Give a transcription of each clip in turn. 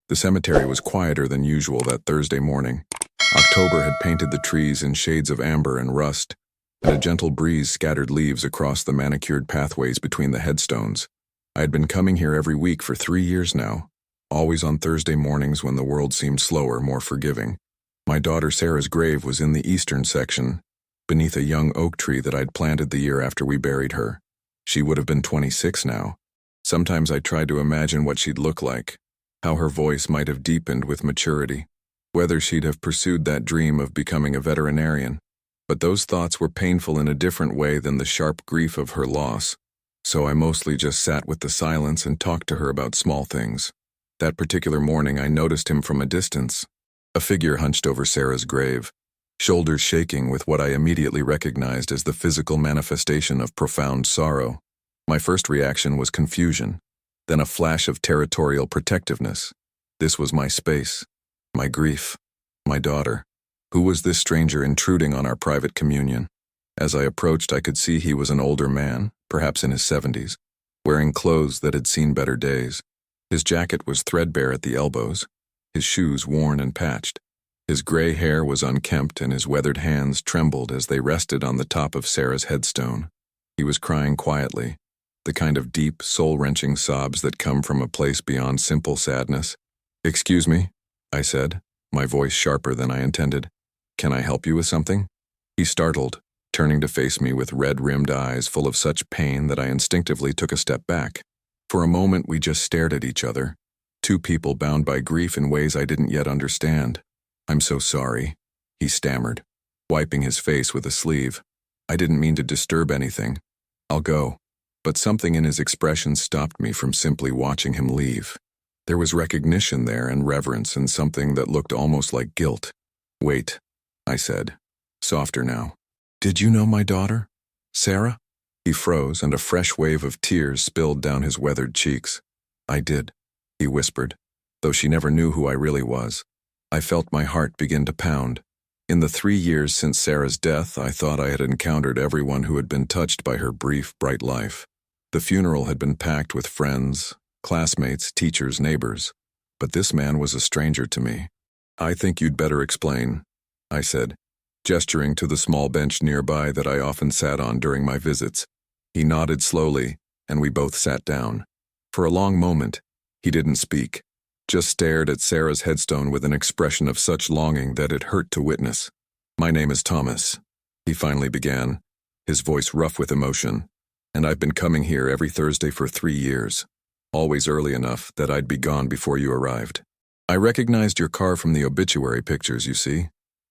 The cemetery was quieter than usual that Thursday morning. October had painted the trees in shades of amber and rust, and a gentle breeze scattered leaves across the manicured pathways between the headstones. I had been coming here every week for 3 years now, always on Thursday mornings when the world seemed slower, more forgiving. My daughter Sarah's grave was in the eastern section, beneath a young oak tree that I'd planted the year after we buried her. She would have been 26 now. Sometimes I tried to imagine what she'd look like, how her voice might have deepened with maturity, whether she'd have pursued that dream of becoming a veterinarian. But those thoughts were painful in a different way than the sharp grief of her loss, so I mostly just sat with the silence and talked to her about small things. That particular morning I noticed him from a distance, a figure hunched over Sarah's grave, shoulders shaking with what I immediately recognized as the physical manifestation of profound sorrow. My first reaction was confusion, then a flash of territorial protectiveness. This was my space, my grief, my daughter. Who was this stranger intruding on our private communion? As I approached, I could see he was an older man, perhaps in his 70s, wearing clothes that had seen better days. His jacket was threadbare at the elbows, his shoes worn and patched. His gray hair was unkempt and his weathered hands trembled as they rested on the top of Sarah's headstone. He was crying quietly, the kind of deep, soul-wrenching sobs that come from a place beyond simple sadness. "Excuse me," I said, my voice sharper than I intended. "Can I help you with something?" He startled, turning to face me with red-rimmed eyes full of such pain that I instinctively took a step back. For a moment we just stared at each other, two people bound by grief in ways I didn't yet understand. "I'm so sorry," he stammered, wiping his face with a sleeve. "I didn't mean to disturb anything. I'll go." But something in his expression stopped me from simply watching him leave. There was recognition there and reverence and something that looked almost like guilt. "Wait," I said, softer now. "Did you know my daughter, Sarah?" He froze and a fresh wave of tears spilled down his weathered cheeks. "I did," he whispered, though she never knew who I really was. I felt my heart begin to pound. In the 3 years since Sarah's death, I thought I had encountered everyone who had been touched by her brief, bright life. The funeral had been packed with friends, classmates, teachers, neighbors, but this man was a stranger to me. "I think you'd better explain," I said, gesturing to the small bench nearby that I often sat on during my visits. He nodded slowly, and we both sat down. For a long moment, he didn't speak, just stared at Sarah's headstone with an expression of such longing that it hurt to witness. "My name is Thomas," he finally began, his voice rough with emotion, "and I've been coming here every Thursday for 3 years, always early enough that I'd be gone before you arrived. I recognized your car from the obituary pictures, you see.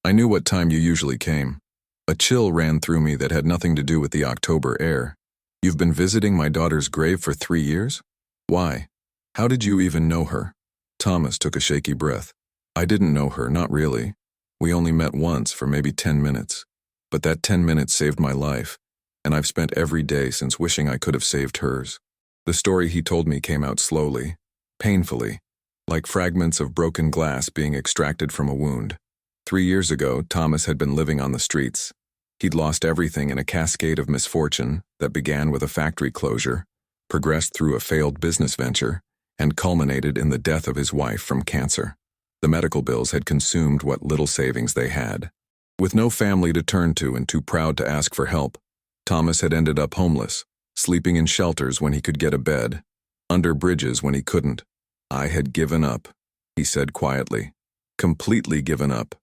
I knew what time you usually came. A chill ran through me that had nothing to do with the October air. You've been visiting my daughter's grave for 3 years? Why? How did you even know her?" Thomas took a shaky breath. "I didn't know her, not really. We only met once for maybe 10 minutes. But that 10 minutes saved my life, and I've spent every day since wishing I could have saved hers." The story he told me came out slowly, painfully, like fragments of broken glass being extracted from a wound. 3 years ago, Thomas had been living on the streets. He'd lost everything in a cascade of misfortune that began with a factory closure, progressed through a failed business venture, and culminated in the death of his wife from cancer. The medical bills had consumed what little savings they had. With no family to turn to and too proud to ask for help, Thomas had ended up homeless, sleeping in shelters when he could get a bed, under bridges when he couldn't. "I had given up," he said quietly. "Completely given up.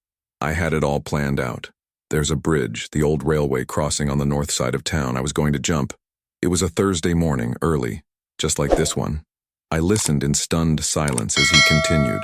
I had it all planned out. There's a bridge, the old railway crossing on the north side of town. I was going to jump. It was a Thursday morning, early, just like this one." I listened in stunned silence as he continued.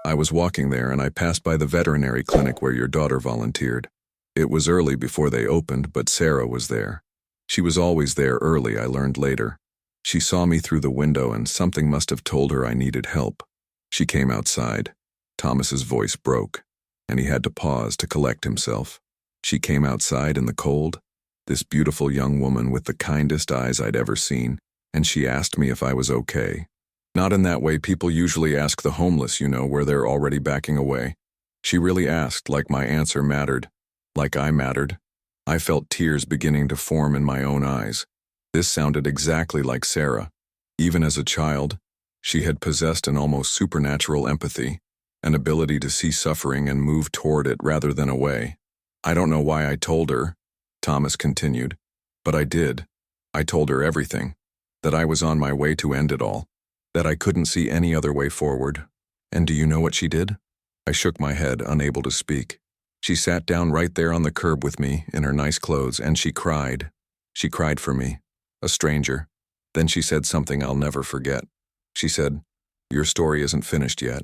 "I was walking there and I passed by the veterinary clinic where your daughter volunteered. It was early before they opened, but Sarah was there. She was always there early, I learned later. She saw me through the window and something must have told her I needed help. She came outside." Thomas's voice broke, and he had to pause to collect himself. "She came outside in the cold, this beautiful young woman with the kindest eyes I'd ever seen, and she asked me if I was okay. Not in that way people usually ask the homeless, you know, where they're already backing away. She really asked, like my answer mattered, like I mattered. I felt tears beginning to form in my own eyes. This sounded exactly like Sarah. Even as a child, She had possessed an almost supernatural empathy, an ability to see suffering and move toward it rather than away. I don't know why I told her, Thomas continued, but I did. I told her everything, that I was on my way to end it all, that I couldn't see any other way forward. And do you know what she did? I shook my head, unable to speak. She sat down right there on the curb with me, in her nice clothes, and she cried. She cried for me, a stranger. Then she said something I'll never forget. She said, "Your story isn't finished yet.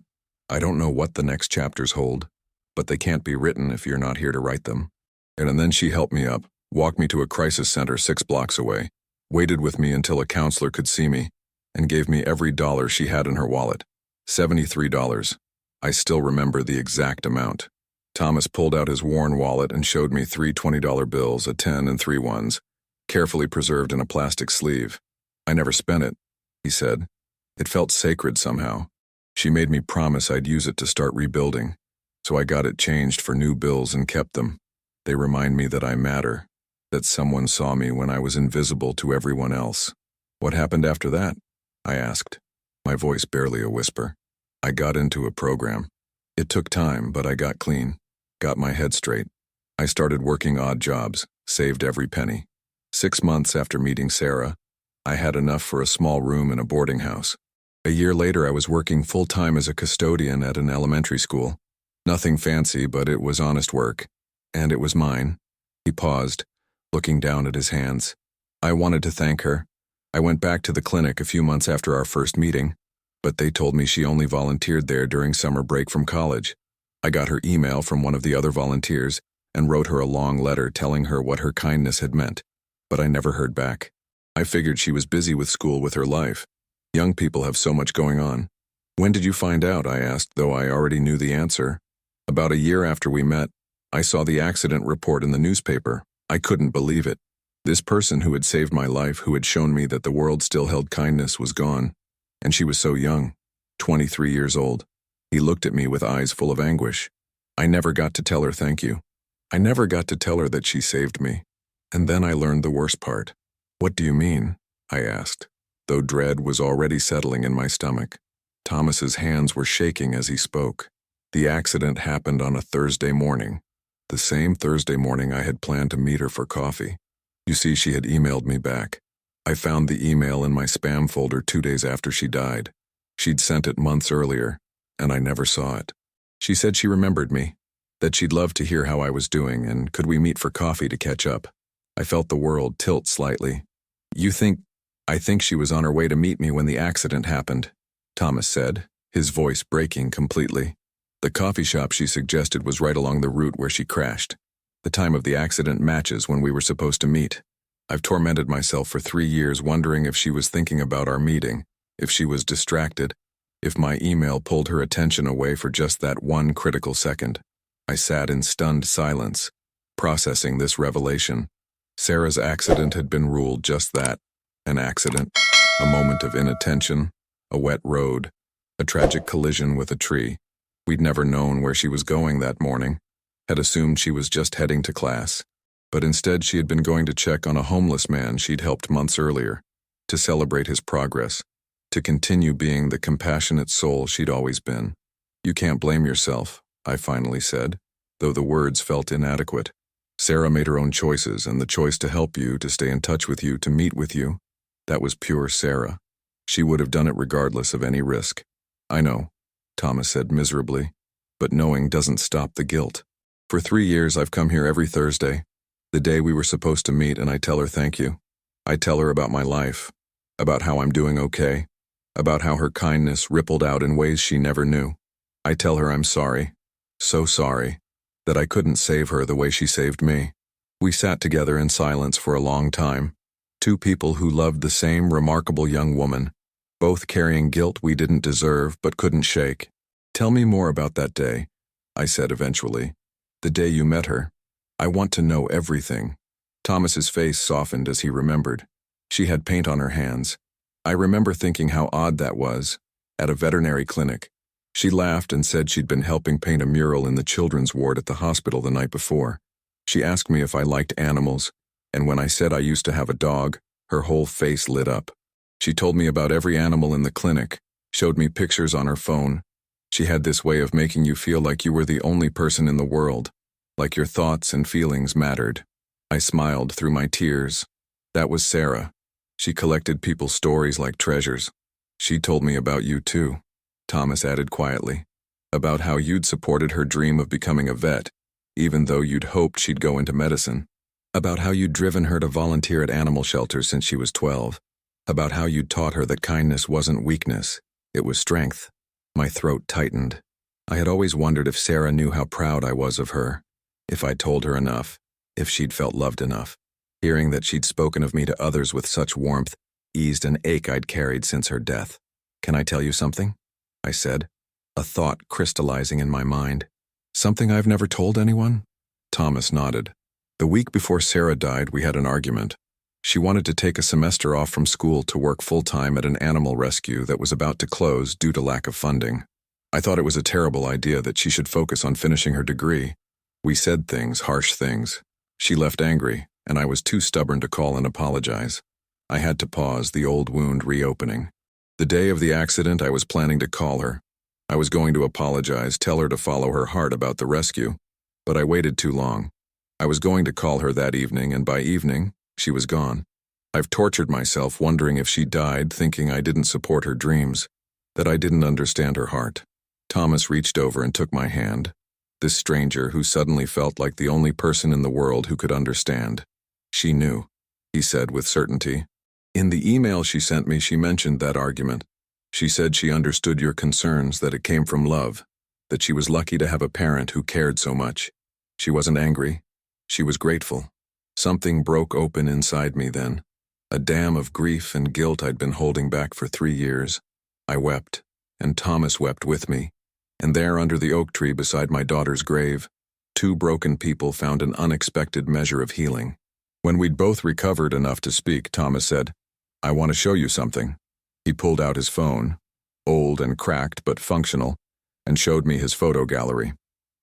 I don't know what the next chapters hold, but they can't be written if you're not here to write them." And then she helped me up, walked me to a crisis center 6 blocks away, waited with me until a counselor could see me, and gave me every dollar she had in her wallet. $73. I still remember the exact amount. Thomas pulled out his worn wallet and showed me 3 $20 bills, a 10 and 3 ones, carefully preserved in a plastic sleeve. "I never spent it," he said. It felt sacred somehow. She made me promise I'd use it to start rebuilding, so I got it changed for new bills and kept them. They remind me that I matter, that someone saw me when I was invisible to everyone else. "What happened after that?" I asked, my voice barely a whisper. "I got into a program. It took time, but I got clean, got my head straight. I started working odd jobs, saved every penny. 6 months after meeting Sarah, I had enough for a small room in a boarding house. A year later, I was working full-time as a custodian at an elementary school. Nothing fancy, but it was honest work. And it was mine." He paused, looking down at his hands. "I wanted to thank her. I went back to the clinic a few months after our first meeting, but they told me she only volunteered there during summer break from college. I got her email from one of the other volunteers and wrote her a long letter telling her what her kindness had meant, but I never heard back. I figured she was busy with school with her life. Young people have so much going on." "When did you find out?" I asked, though I already knew the answer. "About a year after we met. I saw the accident report in the newspaper. I couldn't believe it. This person who had saved my life, who had shown me that the world still held kindness, was gone. And she was so young, 23 years old." He looked at me with eyes full of anguish. "I never got to tell her thank you. I never got to tell her that she saved me. And then I learned the worst part." "What do you mean?" I asked, though dread was already settling in my stomach. Thomas's hands were shaking as he spoke. "The accident happened on a Thursday morning, the same Thursday morning I had planned to meet her for coffee. You see, she had emailed me back. I found the email in my spam folder 2 days after she died. She'd sent it months earlier, and I never saw it. She said she remembered me, that she'd love to hear how I was doing, and could we meet for coffee to catch up." I felt the world tilt slightly. I think she was on her way to meet me when the accident happened," Thomas said, his voice breaking completely. "The coffee shop she suggested was right along the route where she crashed. The time of the accident matches when we were supposed to meet. I've tormented myself for 3 years wondering if she was thinking about our meeting, if she was distracted, if my email pulled her attention away for just that one critical second." I sat in stunned silence, processing this revelation. Sarah's accident had been ruled just that, an accident, a moment of inattention, a wet road, a tragic collision with a tree. We'd never known where she was going that morning, had assumed she was just heading to class, but instead she had been going to check on a homeless man she'd helped months earlier, to celebrate his progress, to continue being the compassionate soul she'd always been. "You can't blame yourself," I finally said, though the words felt inadequate. "Sarah made her own choices, and the choice to help you, to stay in touch with you, to meet with you, that was pure Sarah. She would have done it regardless of any risk." "I know," Thomas said miserably, "but knowing doesn't stop the guilt. For 3 years I've come here every Thursday, the day we were supposed to meet, and I tell her thank you. I tell her about my life, about how I'm doing okay, about how her kindness rippled out in ways she never knew. I tell her I'm sorry, so sorry, that I couldn't save her the way she saved me." We sat together in silence for a long time, 2 people who loved the same remarkable young woman, both carrying guilt we didn't deserve but couldn't shake. "Tell me more about that day," I said eventually. "The day you met her. I want to know everything." Thomas's face softened as he remembered. She had paint on her hands. I remember thinking how odd that was, at a veterinary clinic. She laughed and said she'd been helping paint a mural in the children's ward at the hospital the night before. She asked me if I liked animals, and when I said I used to have a dog, her whole face lit up. She told me about every animal in the clinic, showed me pictures on her phone. She had this way of making you feel like you were the only person in the world, like your thoughts and feelings mattered. I smiled through my tears. That was Sarah. She collected people's stories like treasures. She told me about you too, Thomas added quietly, about how you'd supported her dream of becoming a vet, even though you'd hoped she'd go into medicine, about how you'd driven her to volunteer at animal shelters since she was 12, about how you'd taught her that kindness wasn't weakness, it was strength. My throat tightened. I had always wondered if Sarah knew how proud I was of her, if I'd told her enough, if she'd felt loved enough. Hearing that she'd spoken of me to others with such warmth eased an ache I'd carried since her death. "Can I tell you something?" I said, a thought crystallizing in my mind. "Something I've never told anyone?" Thomas nodded. The week before Sarah died, we had an argument. She wanted to take a semester off from school to work full-time at an animal rescue that was about to close due to lack of funding. I thought it was a terrible idea that she should focus on finishing her degree. We said things, harsh things. She left angry, and I was too stubborn to call and apologize. I had to pause, the old wound reopening. The day of the accident, I was planning to call her. I was going to apologize, tell her to follow her heart about the rescue, but I waited too long. I was going to call her that evening, and by evening, she was gone. I've tortured myself wondering if she died, thinking I didn't support her dreams, that I didn't understand her heart. Thomas reached over and took my hand. This stranger who suddenly felt like the only person in the world who could understand. "She knew," he said with certainty. "In the email she sent me, she mentioned that argument. She said she understood your concerns, that it came from love, that she was lucky to have a parent who cared so much. She wasn't angry. She was grateful." Something broke open inside me then, a dam of grief and guilt I'd been holding back for 3 years. I wept, and Thomas wept with me. And there under the oak tree beside my daughter's grave, 2 broken people found an unexpected measure of healing. When we'd both recovered enough to speak, Thomas said, "I want to show you something." He pulled out his phone, old and cracked but functional, and showed me his photo gallery.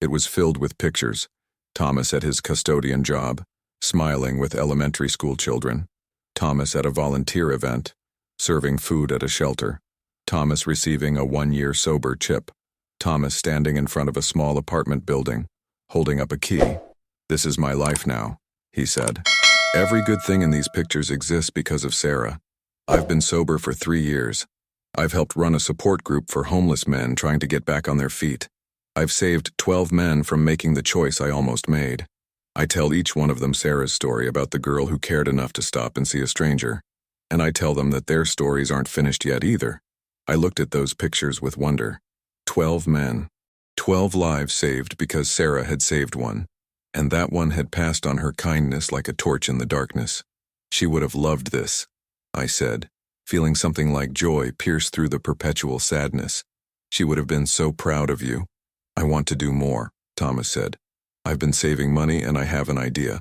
It was filled with pictures. Thomas at his custodian job, smiling with elementary school children. Thomas at a volunteer event, serving food at a shelter. Thomas receiving a 1-year sober chip. Thomas standing in front of a small apartment building, holding up a key. "This is my life now," he said. "Every good thing in these pictures exists because of Sarah. I've been sober for 3 years. I've helped run a support group for homeless men trying to get back on their feet. I've saved 12 men from making the choice I almost made. I tell each one of them Sarah's story about the girl who cared enough to stop and see a stranger. And I tell them that their stories aren't finished yet either." I looked at those pictures with wonder. 12 men. 12 lives saved because Sarah had saved one. And that one had passed on her kindness like a torch in the darkness. "She would have loved this," I said, feeling something like joy pierce through the perpetual sadness. "She would have been so proud of you." "I want to do more," Thomas said. "I've been saving money and I have an idea,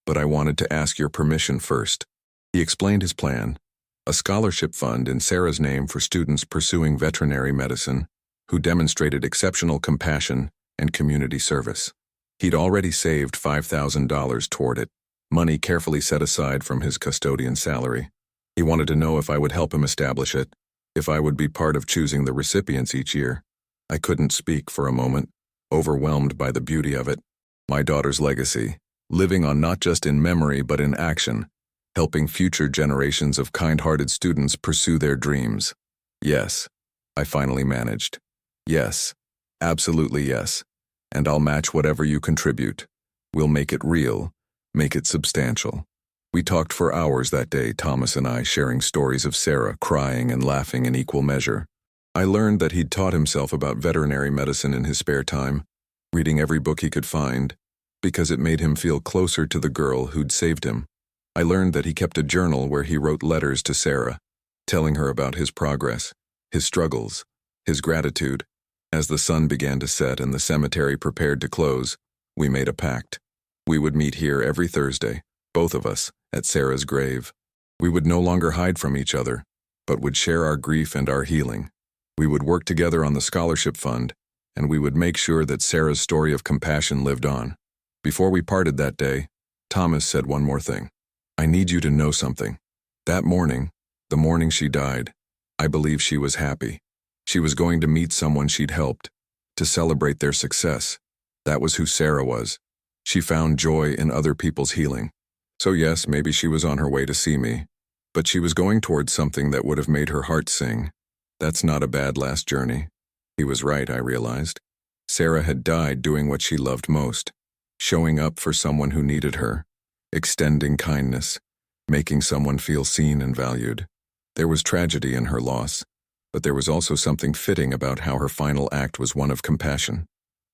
but I wanted to ask your permission first." He explained his plan, a scholarship fund in Sarah's name for students pursuing veterinary medicine who demonstrated exceptional compassion and community service. He'd already saved $5,000 toward it, money carefully set aside from his custodian salary. He wanted to know if I would help him establish it, if I would be part of choosing the recipients each year. I couldn't speak for a moment, overwhelmed by the beauty of it. My daughter's legacy, living on not just in memory but in action, helping future generations of kind-hearted students pursue their dreams. "Yes," I finally managed. "Yes, absolutely yes. And I'll match whatever you contribute. We'll make it real, make it substantial." We talked for hours that day, Thomas and I, sharing stories of Sarah, crying and laughing in equal measure. I learned that he'd taught himself about veterinary medicine in his spare time, reading every book he could find, because it made him feel closer to the girl who'd saved him. I learned that he kept a journal where he wrote letters to Sarah, telling her about his progress, his struggles, his gratitude. As the sun began to set and the cemetery prepared to close, we made a pact. We would meet here every Thursday, both of us, at Sarah's grave. We would no longer hide from each other, but would share our grief and our healing. We would work together on the scholarship fund, and we would make sure that Sarah's story of compassion lived on. Before we parted that day, Thomas said one more thing. "I need you to know something. That morning, the morning she died, I believe she was happy. She was going to meet someone she'd helped, to celebrate their success. That was who Sarah was. She found joy in other people's healing. So yes, maybe she was on her way to see me, but she was going towards something that would have made her heart sing. That's not a bad last journey. He was right, I realized. Sarah had died doing what she loved most, showing up for someone who needed her, extending kindness, making someone feel seen and valued. There was tragedy in her loss, but there was also something fitting about how her final act was one of compassion.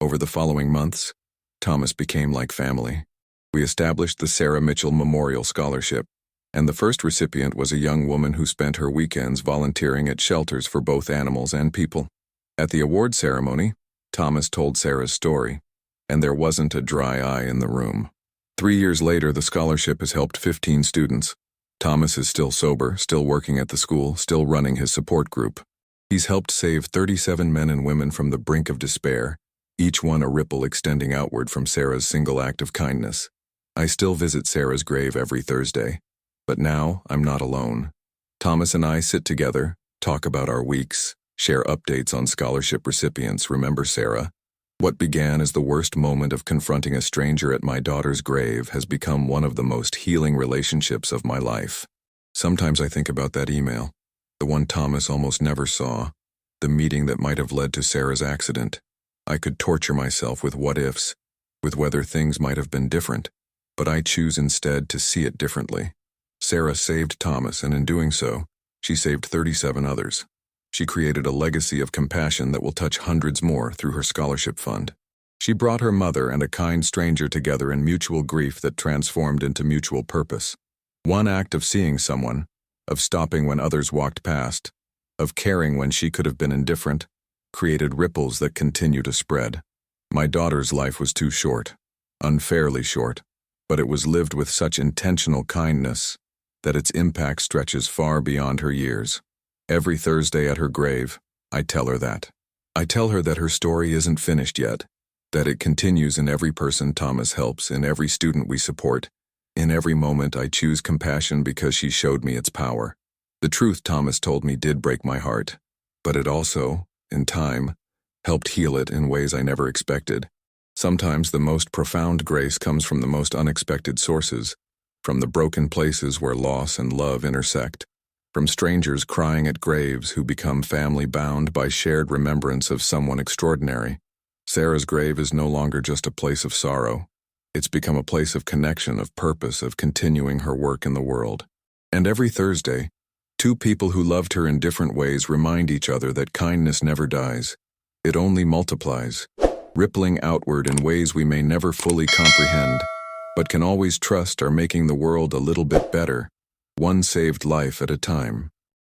Over the following months, Thomas became like family. We established the Sarah Mitchell Memorial Scholarship, and the first recipient was a young woman who spent her weekends volunteering at shelters for both animals and people. At the award ceremony, Thomas told Sarah's story, and there wasn't a dry eye in the room. 3 years later, the scholarship has helped 15 students. Thomas is still sober, still working at the school, still running his support group. He's helped save 37 men and women from the brink of despair, each one a ripple extending outward from Sarah's single act of kindness. I still visit Sarah's grave every Thursday, but now I'm not alone. Thomas and I sit together, talk about our weeks, share updates on scholarship recipients. Remember Sarah? What began as the worst moment of confronting a stranger at my daughter's grave has become one of the most healing relationships of my life. Sometimes I think about that email, the one Thomas almost never saw, the meeting that might have led to Sarah's accident. I could torture myself with what-ifs, with whether things might have been different, but I choose instead to see it differently. Sarah saved Thomas, and in doing so, she saved 37 others. She created a legacy of compassion that will touch hundreds more through her scholarship fund. She brought her mother and a kind stranger together in mutual grief that transformed into mutual purpose. One act of seeing someone, of stopping when others walked past, of caring when she could have been indifferent, created ripples that continue to spread. My daughter's life was too short, unfairly short, but it was lived with such intentional kindness that its impact stretches far beyond her years. Every Thursday at her grave, I tell her that. I tell her that her story isn't finished yet, that it continues in every person Thomas helps, in every student we support. In every moment I choose compassion because she showed me its power. The truth Thomas told me did break my heart, but it also, in time, helped heal it in ways I never expected. Sometimes the most profound grace comes from the most unexpected sources, from the broken places where loss and love intersect, from strangers crying at graves who become family bound by shared remembrance of someone extraordinary. Sarah's grave is no longer just a place of sorrow. It's become a place of connection, of purpose, of continuing her work in the world. And every Thursday, two people who loved her in different ways remind each other that kindness never dies. It only multiplies, rippling outward in ways we may never fully comprehend, but can always trust are making the world a little bit better, one saved life at a time.